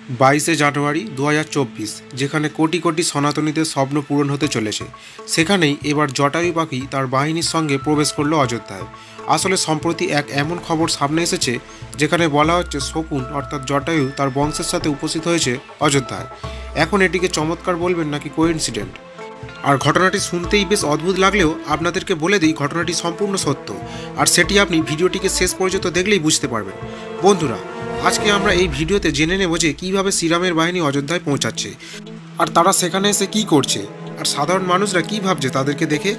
22শে জানুয়ারি 2024 যেখানে কোটি কোটি সনাতনীদের স্বপ্ন পূরণ হতে চলেছে, সেখানেই এবার জটায়ু পাখি তার বাহিনীর সঙ্গে প্রবেশ করলো অযোধ্যায়। আসলে সম্প্রতি এক এমন খবর সামনে এসেছে যেখানে বলা হচ্ছে শকুন অর্থাৎ জটায়ু তার বংশের সাথে উপস্থিত হয়েছে অযোধ্যায়। এখন এটিকে চমৎকার বলবেন নাকি কোইন্সিডেন্ট? আর ঘটনাটি শুনতেই বেশ অদ্ভুত লাগলেও আপনাদেরকে বলে দিই ঘটনাটি সম্পূর্ণ সত্য, আর সেটি আপনি ভিডিওটিকে শেষ পর্যন্ত দেখলেই বুঝতে পারবেন। বন্ধুরা, আজকে আমরা এই ভিডিওতে জেনে নেব যে কীভাবে শ্রীরামের বাহিনী অযোধ্যায় পৌঁছাচ্ছে, আর তারা সেখানে এসে কী করছে, আর সাধারণ মানুষরা কী ভাবছে তাদেরকে দেখে।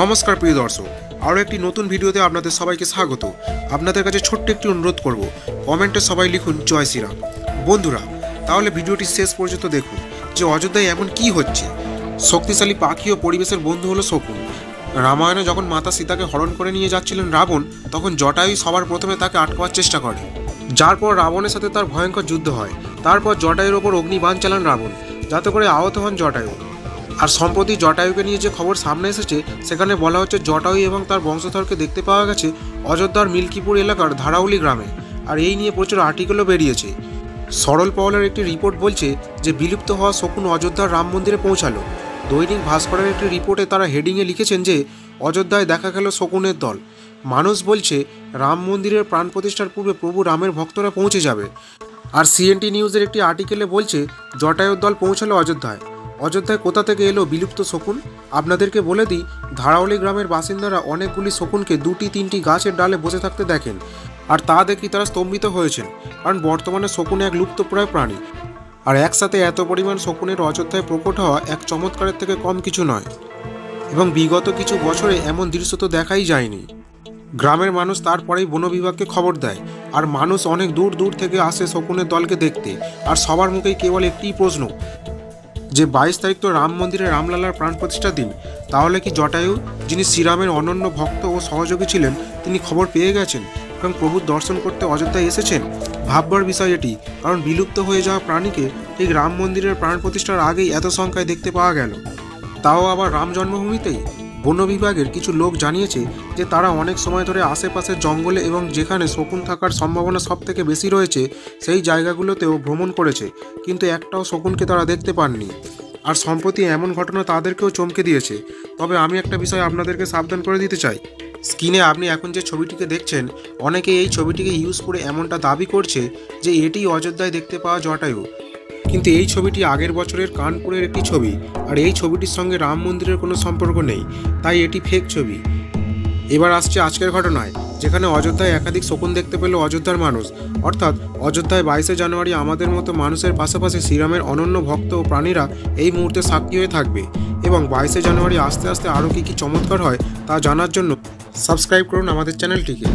নমস্কার প্রিয় দর্শক, আরও একটি নতুন ভিডিওতে আপনাদের সবাইকে স্বাগত। আপনাদের কাছে ছোট্ট একটি অনুরোধ করব, কমেন্টে সবাই লিখুন জয় শ্রীরাম। বন্ধুরা, তাহলে ভিডিওটি শেষ পর্যন্ত দেখুন যে অযোধ্যায় এমন কী হচ্ছে। শক্তিশালী পাখি ও পরিবেশের বন্ধু হলো শকুন। রামায়ণে যখন মাতা সীতাকে হরণ করে নিয়ে যাচ্ছিলেন রাবণ, তখন জটায়ু সবার প্রথমে তাকে আটকাবার চেষ্টা করে, যার পর রাবণের সাথে তার ভয়ঙ্কর যুদ্ধ হয়। তারপর জটায়ুর ওপর অগ্নিবাণ চালান রাবণ, যাতে করে আহত হন জটায়ু। আর সম্প্রতি জটায়ুকে নিয়ে যে খবর সামনে এসেছে সেখানে বলা হচ্ছে জটায়ু এবং তার বংশধরকে দেখতে পাওয়া গেছে অযোধ্যার মিল্কিপুর এলাকার ধারাউলি গ্রামে। আর এই নিয়ে প্রচুর আর্টিকেলও বেরিয়েছে। সরল পাওয়ালের একটি রিপোর্ট বলছে যে বিলুপ্ত হওয়া শকুন অযোধ্যার রাম মন্দিরে পৌঁছালো। দৈনিক ভাস্করের একটি রিপোর্টে তারা হেডিংয়ে লিখেছেন যে অযোধ্যায় দেখা গেল শকুনের দল। মানুষ বলছে রাম মন্দিরের প্রাণ প্রতিষ্ঠার পূর্বে প্রভু রামের ভক্তরা পৌঁছে যাবে। আর সিএনটি নিউজের একটি আর্টিকেলে বলছে জটায়ুর দল পৌঁছালো অযোধ্যায়। অযোধ্যায় কোথা থেকে এলো বিলুপ্ত শকুন? আপনাদেরকে বলে দিই, ধারাউলি গ্রামের বাসিন্দারা অনেকগুলি শকুনকে 2-3টি গাছের ডালে বসে থাকতে দেখেন, আর তা দেখি তারা স্তম্ভিত হয়েছেন, কারণ বর্তমানে শকুন এক লুপ্তপ্রায় প্রাণী। আর একসাথে এত পরিমাণ শকুনের অযোধ্যায় প্রকট হওয়া এক চমৎকারের থেকে কম কিছু নয়, এবং বিগত কিছু বছরে এমন দৃশ্য তো দেখাই যায়নি। গ্রামের মানুষ তারপরেই বন বিভাগকে খবর দেয়, আর মানুষ অনেক দূর দূর থেকে আসে শকুনের দলকে দেখতে। আর সবার মুখেই কেবল একটিই প্রশ্ন, যে 22 তারিখ তো রাম মন্দিরে রামলালার প্রাণ প্রতিষ্ঠার দিন, তাহলে কি জটায়ু, যিনি শ্রীরামের অনন্য ভক্ত ও সহযোগী ছিলেন, তিনি খবর পেয়ে গেছেন এবং প্রভুর দর্শন করতে অযোধ্যায় এসেছেন? ভাববার বিষয় এটি, কারণ বিলুপ্ত হয়ে যাওয়া প্রাণীকে ঠিক রাম মন্দিরের প্রাণ প্রতিষ্ঠার আগেই এত সংখ্যায় দেখতে পাওয়া গেল, তাও আবার রাম জন্মভূমিতেই। বন বিভাগের কিছু লোক জানিয়েছে যে তারা অনেক সময় ধরে আশেপাশের জঙ্গলে এবং যেখানে শকুন থাকার সম্ভাবনা সব থেকে বেশি রয়েছে সেই জায়গাগুলোতেও ভ্রমণ করেছে, কিন্তু একটাও শকুনকে তারা দেখতে পাননি। আর সম্প্রতি এমন ঘটনা তাদেরকেও চমকে দিয়েছে। তবে আমি একটা বিষয় আপনাদেরকে সাবধান করে দিতে চাই। স্ক্রিনে আপনি এখন যে ছবিটিকে দেখছেন, অনেকে এই ছবিটিকে ইউজ করে এমনটা দাবি করছে যে এটি অযোধ্যায় দেখতে পাওয়া জটায়ু, কিন্তু এই ছবিটি আগের বছরের কানপুরের একটি ছবি, আর এই ছবিটির সঙ্গে রাম মন্দিরের কোনো সম্পর্ক নেই, তাই এটি ফেক ছবি। এবার আসছে আজকের ঘটনায়, যেখানে অযোধ্যায় একাধিক শকুন দেখতে পেল অযোধ্যার মানুষ। অর্থাৎ অযোধ্যায় 22শে জানুয়ারি আমাদের মতো মানুষের পাশাপাশি শ্রীরামের অনন্য ভক্ত ও প্রাণীরা এই মুহূর্তে সাক্ষী হয়ে থাকবে। এবং 22শে জানুয়ারি আস্তে আস্তে আরও কী কী চমৎকার হয় তা জানার জন্য সাবস্ক্রাইব করুন আমাদের চ্যানেলটিকে।